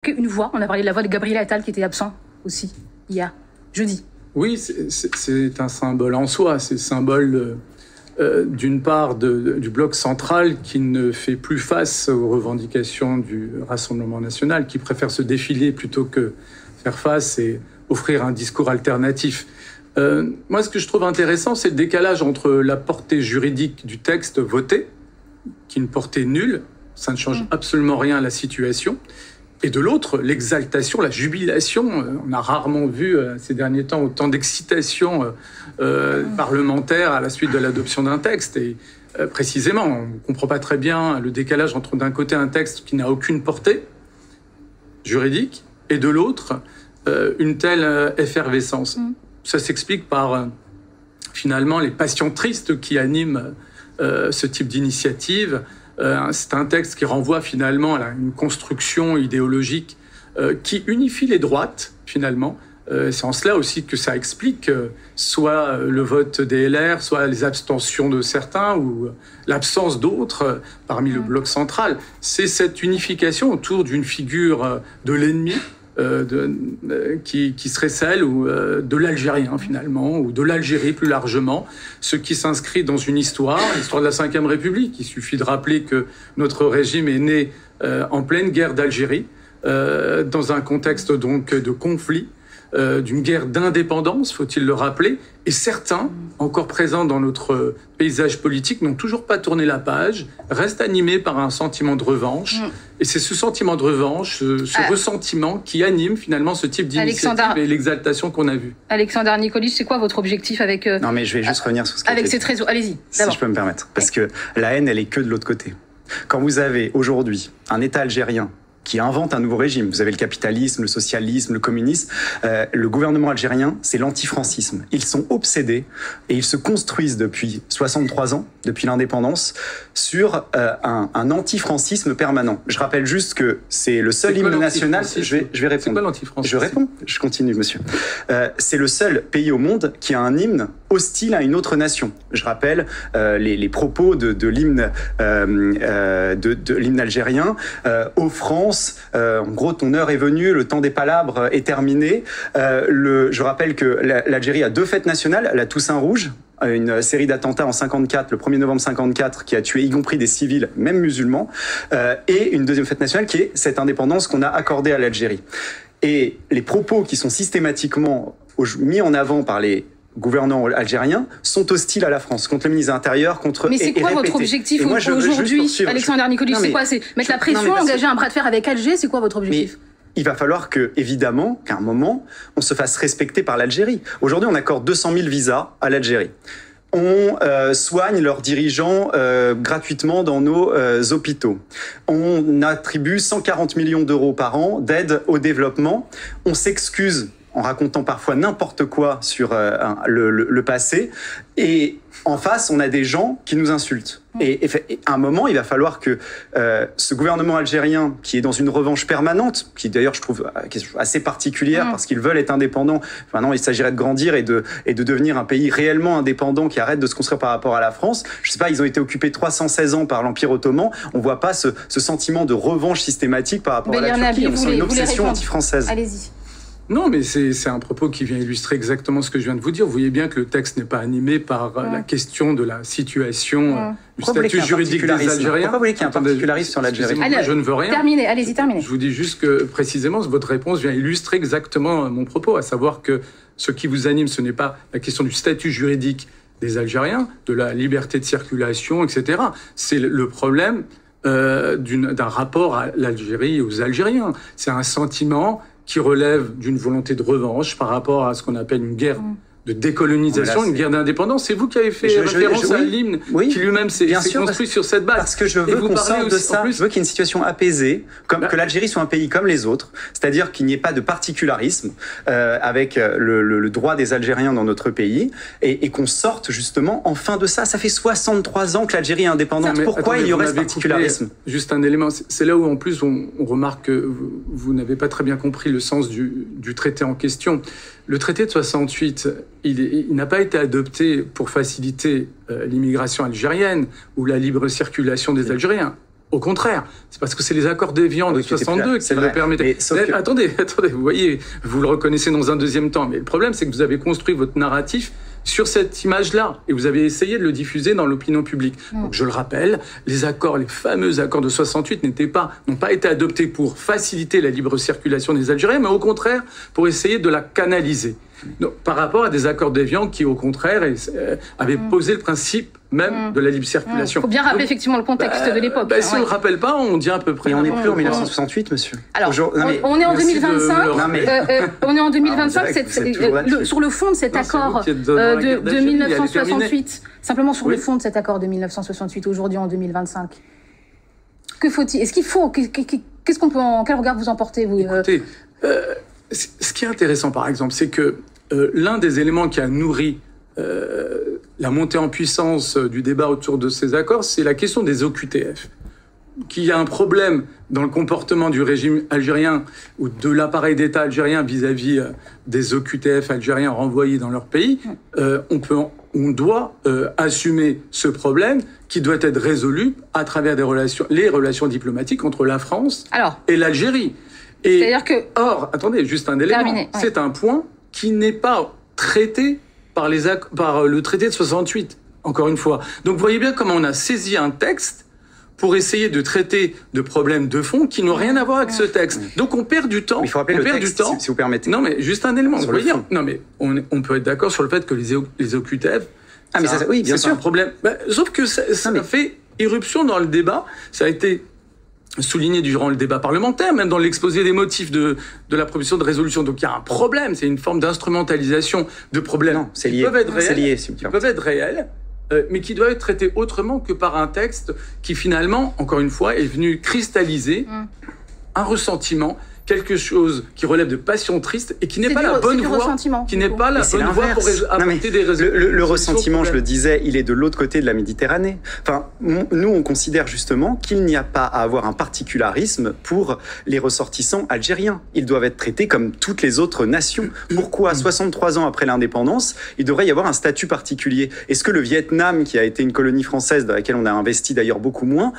Une voix, on a parlé de la voix de Gabriel Attal qui était absent aussi hier, jeudi. Oui, c'est un symbole en soi, c'est le symbole d'une part du bloc central qui ne fait plus face aux revendications du Rassemblement national, qui préfère se défiler plutôt que faire face et offrir un discours alternatif. Moi, ce que je trouve intéressant, c'est le décalage entre la portée juridique du texte voté, qui est une portée nulle, ça ne change absolument rien à la situation, et de l'autre, l'exaltation, la jubilation. On a rarement vu ces derniers temps autant d'excitation parlementaire à la suite de l'adoption d'un texte. Et précisément, on ne comprend pas très bien le décalage entre d'un côté un texte qui n'a aucune portée juridique et de l'autre une telle effervescence. Ça s'explique par finalement les passions tristes qui animent ce type d'initiative. C'est un texte qui renvoie finalement à une construction idéologique qui unifie les droites, finalement. C'est en cela aussi que ça explique soit le vote des LR, soit les abstentions de certains ou l'absence d'autres parmi le bloc central. C'est cette unification autour d'une figure de l'ennemi qui serait celle de l'Algérien finalement, ou de l'Algérie plus largement, ce qui s'inscrit dans une histoire, l'histoire de la Ve République. Il suffit de rappeler que notre régime est né en pleine guerre d'Algérie, dans un contexte donc de conflit, d'une guerre d'indépendance, faut-il le rappeler, et certains, encore présents dans notre paysage politique, n'ont toujours pas tourné la page, restent animés par un sentiment de revanche, et c'est ce sentiment de revanche, ce ressentiment qui anime finalement ce type d'initiative et l'exaltation qu'on a vue. Alexandre Nikolic, c'est quoi votre objectif avec... Non mais je vais juste revenir sur ce qui avec cette réseau. Allez-y, si je peux me permettre, parce que la haine, elle est que de l'autre côté. Quand vous avez aujourd'hui un État algérien qui invente un nouveau régime. Vous avez le capitalisme, le socialisme, le communisme. Le gouvernement algérien, c'est l'antifrancisme. Ils sont obsédés et ils se construisent depuis 63 ans, depuis l'indépendance, sur un antifrancisme permanent. Je rappelle juste que c'est le seul hymne national... Je vais répondre. C'est quoi l'antifrancisme ? Je réponds, je continue, monsieur. C'est le seul pays au monde qui a un hymne hostile à une autre nation. Je rappelle les propos de l'hymne algérien. Offrant en gros, ton heure est venue, le temps des palabres est terminé. Je rappelle que l'Algérie a deux fêtes nationales, la Toussaint Rouge, une série d'attentats en 54, le 1er novembre 54, qui a tué y compris des civils, même musulmans, et une deuxième fête nationale qui est cette indépendance qu'on a accordée à l'Algérie. Et les propos qui sont systématiquement mis en avant par les gouvernants algériens sont hostiles à la France, contre le ministre de l'Intérieur, contre... Mais c'est quoi votre objectif aujourd'hui, Alexandre Nikolic? C'est quoi? C'est mettre la pression, engager un bras de fer avec Alger? C'est quoi votre objectif? Il va falloir évidemment, qu'à un moment, on se fasse respecter par l'Algérie. Aujourd'hui, on accorde 200 000 visas à l'Algérie. On soigne leurs dirigeants gratuitement dans nos hôpitaux. On attribue 140 millions d'euros par an d'aide au développement. On s'excuse en racontant parfois n'importe quoi sur le passé. Et en face, on a des gens qui nous insultent. Et à un moment, il va falloir que ce gouvernement algérien, qui est dans une revanche permanente, qui d'ailleurs je trouve assez particulière parce qu'ils veulent être indépendants, maintenant il s'agirait de grandir et de devenir un pays réellement indépendant qui arrête de se construire par rapport à la France. Je sais pas, ils ont été occupés 316 ans par l'Empire ottoman. On voit pas ce sentiment de revanche systématique par rapport à la Turquie. On sent une obsession anti-française. Allez-y. Non, mais c'est un propos qui vient illustrer exactement ce que je viens de vous dire. Vous voyez bien que le texte n'est pas animé par la question de la situation, du statut juridique des Algériens. Pourquoi vous voulez qu'il y ait un particularisme sur l'Algérie? Je ne veux rien. Terminez, allez-y, terminez. Je vous dis juste que, précisément, votre réponse vient illustrer exactement mon propos, à savoir que ce qui vous anime, ce n'est pas la question du statut juridique des Algériens, de la liberté de circulation, etc. C'est le problème d'un rapport à l'Algérie et aux Algériens. C'est un sentiment qui relève d'une volonté de revanche par rapport à ce qu'on appelle une guerre de décolonisation, une guerre d'indépendance. C'est vous qui avez fait référence à l'hymne qui lui-même s'est construit sur cette base. Parce que je veux qu'on sorte de ça. Je veux qu'il y ait une situation apaisée, que l'Algérie soit un pays comme les autres, c'est-à-dire qu'il n'y ait pas de particularisme avec le droit des Algériens dans notre pays, et qu'on sorte justement enfin de ça. Ça fait 63 ans que l'Algérie est indépendante. Pourquoi il y aurait ce particularisme? Juste un élément, c'est là où en plus on remarque que vous n'avez pas très bien compris le sens du traité en question. Le traité de 68, il n'a pas été adopté pour faciliter l'immigration algérienne ou la libre circulation des Algériens. Au contraire, c'est parce que c'est les accords d'Évian de 62 qui le permettaient. Attendez, vous voyez, vous le reconnaissez dans un deuxième temps, mais le problème, c'est que vous avez construit votre narratif sur cette image-là, et vous avez essayé de le diffuser dans l'opinion publique. Donc, je le rappelle, les fameux accords de 68 n'ont pas été adoptés pour faciliter la libre circulation des Algériens, mais au contraire, pour essayer de la canaliser. Donc, par rapport à des accords d'Évian qui, au contraire, avaient posé le principe même de la libre circulation. Il faut bien rappeler effectivement le contexte de l'époque. Si on ne le rappelle pas, on dit à peu près. Et on n'est plus en 1968, monsieur. Alors, on est en 2025. On est en 2025. Sur le fond de cet accord de 1968, simplement sur le fond de cet accord de 1968, aujourd'hui en 2025, que faut-il? Est-ce qu'il faut? Qu'est-ce qu'on peut quel regard vous en portez, vous? Écoutez, ce qui est intéressant, par exemple, c'est que l'un des éléments qui a nourri la montée en puissance du débat autour de ces accords, c'est la question des OQTF. Qu'il y a un problème dans le comportement du régime algérien ou de l'appareil d'État algérien vis-à-vis des OQTF algériens renvoyés dans leur pays, on doit assumer ce problème qui doit être résolu à travers les relations diplomatiques entre la France et l'Algérie. Or, attendez, juste un élément, c'est un point qui n'est pas traité par le traité de 68, encore une fois. Donc vous voyez bien comment on a saisi un texte pour essayer de traiter de problèmes de fond qui n'ont rien à voir avec ce texte. Donc on perd du temps. Il faut rappeler le texte, si vous permettez. Non, mais juste un élément. Non, mais on peut être d'accord sur le fait que les OQTF, oui, bien sûr, un problème. Sauf que ça fait irruption dans le débat. Ça a été souligné durant le débat parlementaire, même dans l'exposé des motifs de la proposition de résolution. Donc il y a un problème, c'est une forme d'instrumentalisation de problèmes qui peuvent être réels, mais qui doivent être traités autrement que par un texte qui finalement, encore une fois, est venu cristalliser un ressentiment, quelque chose qui relève de passion triste et qui n'est pas la bonne voie, pour apporter des résultats. Le ressentiment, je le disais, il est de l'autre côté de la Méditerranée. Enfin, nous, on considère justement qu'il n'y a pas à avoir un particularisme pour les ressortissants algériens. Ils doivent être traités comme toutes les autres nations. Pourquoi, 63 ans après l'indépendance, il devrait y avoir un statut particulier? Est-ce que le Vietnam, qui a été une colonie française dans laquelle on a investi d'ailleurs beaucoup moins,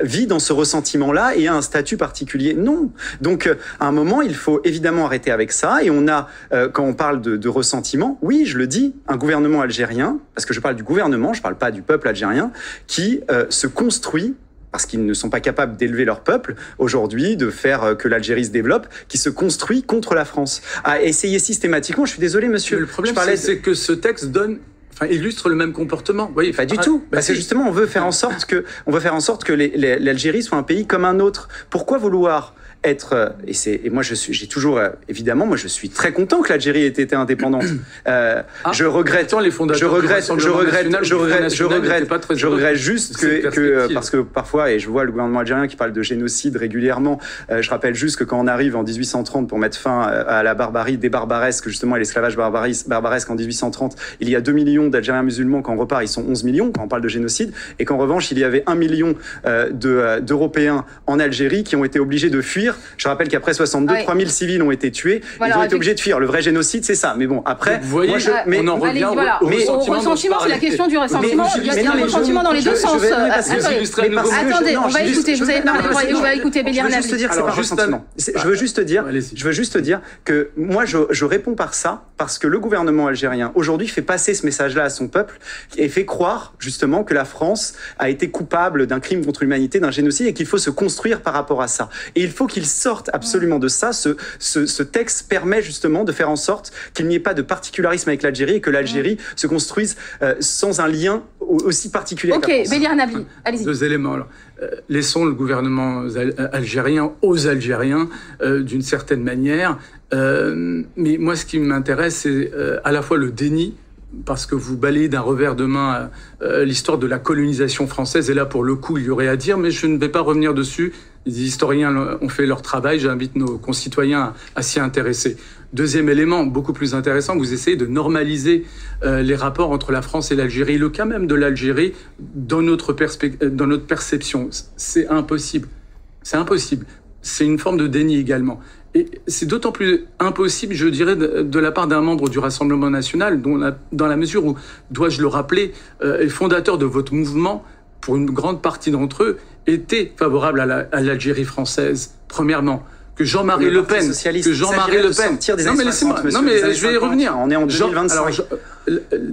vit dans ce ressentiment-là et a un statut particulier? Non. Donc, à un moment, il faut évidemment arrêter avec ça. Et on a, quand on parle de ressentiment, oui, je le dis, un gouvernement algérien, parce que je parle du gouvernement, je parle pas du peuple algérien, qui se construit, parce qu'ils ne sont pas capables d'élever leur peuple aujourd'hui, de faire que l'Algérie se développe, qui se construit contre la France. À essayer systématiquement, je suis désolé, monsieur. Mais le problème, c'est que ce texte illustre le même comportement. Vous voyez, pas du tout. Parce que justement, on veut faire en sorte que l'Algérie soit un pays comme un autre. Pourquoi vouloir être, et moi je suis très content que l'Algérie ait été indépendante. Je regrette juste que parce que parfois, et je vois le gouvernement algérien qui parle de génocide régulièrement, je rappelle juste que quand on arrive en 1830 pour mettre fin à la barbarie des barbaresques, justement, à l'esclavage barbaresque en 1830, il y a 2 millions d'Algériens musulmans, quand on repart, ils sont 11 millions, quand on parle de génocide, et qu'en revanche, il y avait 1 million d'Européens en Algérie qui ont été obligés de fuir. Je rappelle qu'après 62, 3000 civils ont été tués. Voilà, ils ont été obligés de fuir. Le vrai génocide, c'est ça. Mais bon, après, vous voyez, on en revient au ressentiment. C'est la question du ressentiment. Il y a le ressentiment dans les deux sens. Attendez, on va écouter. Vous avez parlé, on va écouter Bélir Nabli. Je veux juste dire que c'est pas ressentiment. Je veux juste dire que moi, je réponds par ça parce que le gouvernement algérien aujourd'hui fait passer ce message-là à son peuple et fait croire justement que la France a été coupable d'un crime contre l'humanité, d'un génocide, et qu'il faut se construire par rapport à ça. Et il faut qu'il sorte absolument de ça. Ce texte permet justement de faire en sorte qu'il n'y ait pas de particularisme avec l'Algérie et que l'Algérie se construise sans un lien aussi particulier. Ok, Bélir Nabli, allez-y. 2 éléments. Alors, laissons le gouvernement algérien aux Algériens d'une certaine manière. Mais moi, ce qui m'intéresse, c'est à la fois le déni, parce que vous balayez d'un revers de main l'histoire de la colonisation française. Et là, pour le coup, il y aurait à dire, mais je ne vais pas revenir dessus. Les historiens ont fait leur travail. J'invite nos concitoyens à s'y intéresser. Deuxième élément, beaucoup plus intéressant, vous essayez de normaliser les rapports entre la France et l'Algérie. Le cas même de l'Algérie, dans notre perception, c'est impossible. C'est impossible. C'est une forme de déni également. Et c'est d'autant plus impossible, je dirais, de la part d'un membre du Rassemblement national, dans la mesure où, dois-je le rappeler, est fondateur de votre mouvement, pour une grande partie d'entre eux, étaient favorables à l'Algérie française, premièrement. Que Jean-Marie Le Pen, non mais laissez-moi, non mais je vais y revenir. On est en 2025. Alors,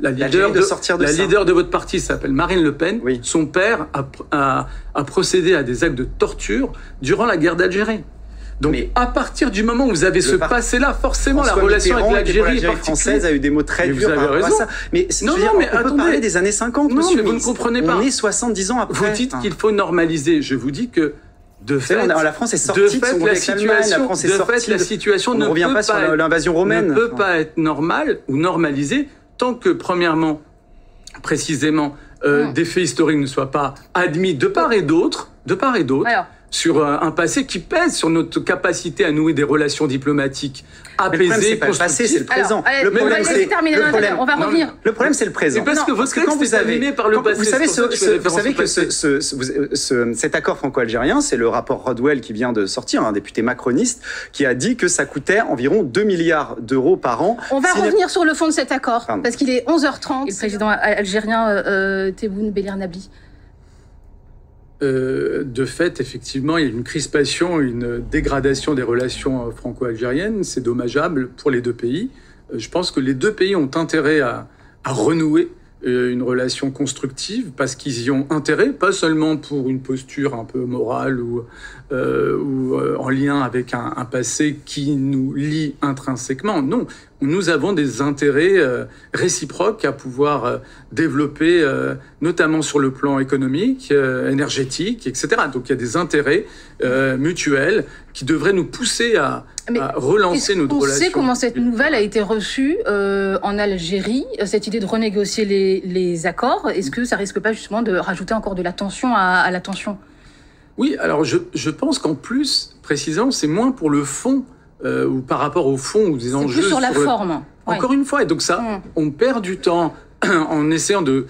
la leader de votre parti s'appelle Marine Le Pen. Oui. Son père a procédé à des actes de torture durant la guerre d'Algérie. Donc, à partir du moment où vous avez ce passé-là, forcément, la relation avec l'Algérie française a eu des mots très durs par rapport à ça. Mais on peut parler des années 50, monsieur. Vous ne comprenez pas. On est 70 ans après. Vous dites qu'il faut normaliser. Je vous dis que de fait, la France est sortie de son la situation ne revient pas sur l'invasion romaine. Ne peut pas être normale ou normalisée tant que, premièrement, précisément, des faits historiques ne soient pas admis de part et d'autre, sur un passé qui pèse sur notre capacité à nouer des relations diplomatiques apaisées. C'est pas le passé, c'est le présent. Le problème, on va revenir. Le problème, c'est le présent. Parce que votre texte est animé par le passé. Vous savez que cet accord franco-algérien, c'est le rapport Rodwell qui vient de sortir, un député macroniste, qui a dit que ça coûtait environ 2 milliards d'euros par an. On va revenir sur le fond de cet accord, parce qu'il est 11h30. Et le président algérien Tebboune Belirnabi. De fait, effectivement, il y a une crispation, une dégradation des relations franco-algériennes. C'est dommageable pour les deux pays. Je pense que les deux pays ont intérêt à renouer une relation constructive parce qu'ils y ont intérêt, pas seulement pour une posture un peu morale ou en lien avec un passé qui nous lie intrinsèquement. Non, nous avons des intérêts réciproques à pouvoir développer, notamment sur le plan économique, énergétique, etc. Donc il y a des intérêts mutuels qui devraient nous pousser à relancer notre relation. On sait comment cette nouvelle a été reçue en Algérie, cette idée de renégocier les accords. Est-ce que ça risque pas justement de rajouter encore de la tension à la tension ? Oui, alors je pense qu'en plus, précisément, c'est moins pour le fond ou par rapport au fond ou des enjeux. C'est plus sur la forme. Encore une fois, et donc ça, on perd du temps en essayant de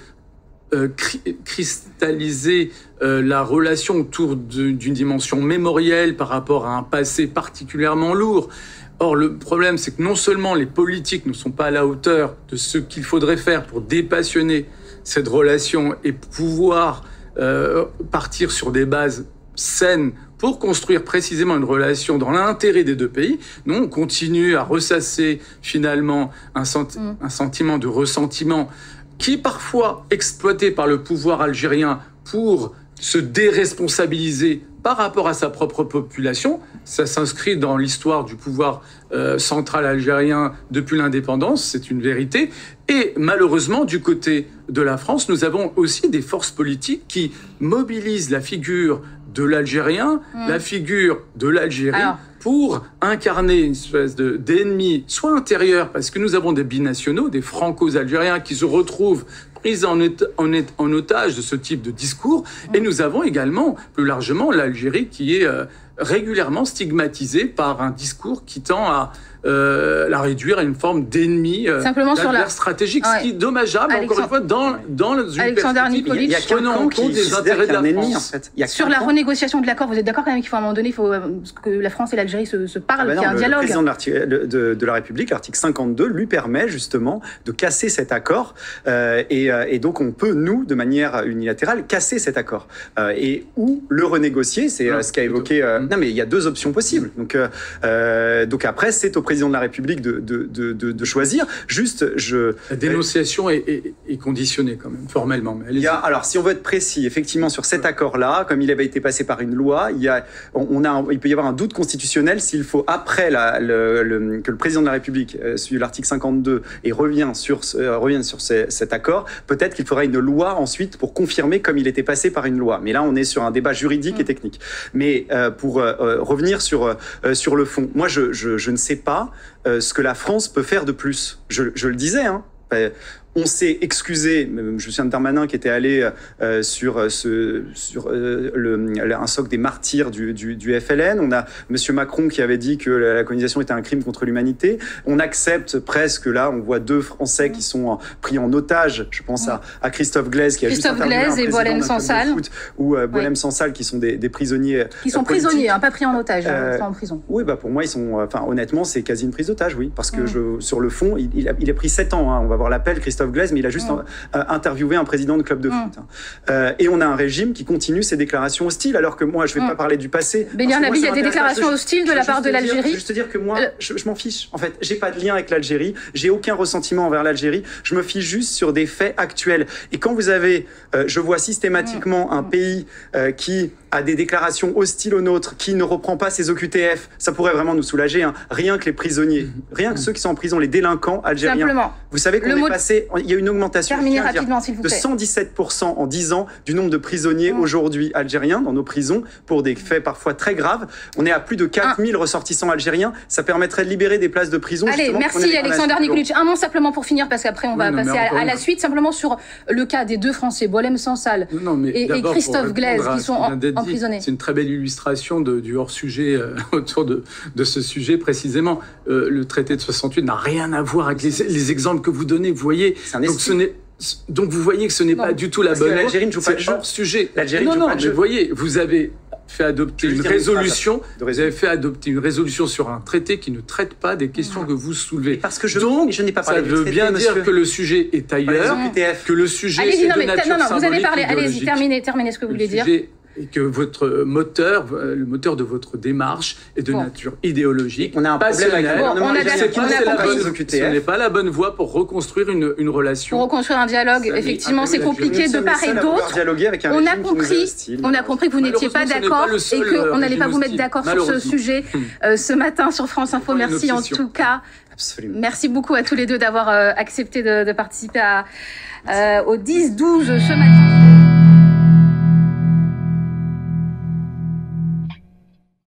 cristalliser la relation autour d'une dimension mémorielle par rapport à un passé particulièrement lourd. Or, le problème, c'est que non seulement les politiques ne sont pas à la hauteur de ce qu'il faudrait faire pour dépassionner cette relation et pouvoir partir sur des bases saines pour construire précisément une relation dans l'intérêt des deux pays. Nous, on continue à ressasser finalement un sentiment de ressentiment qui est parfois exploité par le pouvoir algérien pour se déresponsabiliser par rapport à sa propre population. Ça s'inscrit dans l'histoire du pouvoir central algérien depuis l'indépendance, c'est une vérité. Et malheureusement, du côté de la France, nous avons aussi des forces politiques qui mobilisent la figure de l'Algérien, la figure de l'Algérie, pour incarner une espèce d'ennemi, soit intérieur, parce que nous avons des binationaux, des franco-algériens qui se retrouvent pris en otage de ce type de discours, et nous avons également, plus largement, l'Algérie qui est régulièrement stigmatisée par un discours qui tend à la réduire à une forme d'ennemi stratégique, ce qui est dommageable, encore une fois, dans une perspective prenant en compte des intérêts de la France. Sur la renégociation de l'accord, vous êtes d'accord quand même qu'il faut à un moment donné que la France et l'Algérie se parlent, qu'il y ait un dialogue? Le président de la République, l'article 52, lui permet justement de casser cet accord et donc on peut, nous, de manière unilatérale, casser cet accord ou le renégocier, c'est ce qu'a évoqué... Non mais il y a deux options possibles. Donc après, c'est au président de la République de choisir. La dénonciation est conditionnée quand même, formellement. Mais alors, si on veut être précis, effectivement, sur cet accord-là, comme il avait été passé par une loi, il peut y avoir un doute constitutionnel s'il faut, après que le président de la République suive l'article 52 et revienne sur cet accord, peut-être qu'il faudra une loi ensuite pour confirmer comme il était passé par une loi. Mais là, on est sur un débat juridique et technique. Mais pour revenir sur le fond, moi, je ne sais pas ce que la France peut faire de plus. Je le disais, hein. On s'est excusé, je me souviens de Darmanin qui était allé sur un socle des martyrs du FLN. On a M. Macron qui avait dit que la colonisation était un crime contre l'humanité. On accepte presque, là, on voit 2 Français qui sont pris en otage. Je pense à Christophe Glaise qui a juste interviewé un président Boualem Sansal. Ou Boualem Sansal qui sont des prisonniers qui sont prisonniers, pas pris en otage, en prison. Oui, pour moi, ils sont... honnêtement, c'est quasi une prise d'otage, oui. Parce que sur le fond, il a pris 7 ans. On va voir l'appel, Christophe Christophe Glaise, mais il a juste interviewé un président de club de foot. Et on a un régime qui continue ses déclarations hostiles, alors que moi, je ne vais pas parler du passé. Mais il y a des déclarations hostiles de la part de l'Algérie. Juste dire que moi, je m'en fiche. En fait, j'ai pas de lien avec l'Algérie, j'ai aucun ressentiment envers l'Algérie. Je me fiche juste sur des faits actuels. Et quand vous avez, je vois systématiquement un pays qui a des déclarations hostiles aux nôtres, qui ne reprend pas ses OQTF, ça pourrait vraiment nous soulager. Hein. Rien que les prisonniers, rien que ceux qui sont en prison, les délinquants algériens. Simplement. Vous savez qu'on est passé, il y a une augmentation de 117% en 10 ans du nombre de prisonniers aujourd'hui algériens dans nos prisons pour des faits parfois très graves. On est à plus de 4000 ressortissants algériens. Ça permettrait de libérer des places de prison. Allez, merci Alexander Nikolic. Un mot simplement pour finir, parce qu'après on va passer à la suite, simplement sur le cas des deux Français, Boualem Sansal et Christophe Glaise, qui sont emprisonnés. C'est une très belle illustration du hors-sujet autour de ce sujet précisément. Le traité de 68 n'a rien à voir avec les exemples que vous donnez. Vous voyez, donc vous voyez que ce n'est pas du tout la bonne. L'Algérie ne joue pas le jeu. Hors-sujet. L'Algérie ne joue pas le jeu. Vous voyez, vous avez fait adopter une résolution. Vous avez fait adopter une résolution sur un traité qui ne traite pas des questions que vous soulevez. Et parce que je n'ai pas parlé ça veut bien dire que le sujet est ailleurs, que le sujet est de nature symbolique, vous avez parlé. Allez-y, terminez ce que vous voulez dire. Et que votre moteur, le moteur de votre démarche est de nature idéologique. On a un problème avec ce n'est pas la bonne voie pour reconstruire une relation. Pour reconstruire un dialogue, effectivement, c'est compliqué de part et d'autre. On a compris que vous n'étiez pas d'accord et qu'on n'allait pas vous mettre d'accord sur ce sujet ce matin sur France Info. Merci en tout cas. Absolument. Merci beaucoup à tous les deux d'avoir accepté de participer au 10-12 ce matin.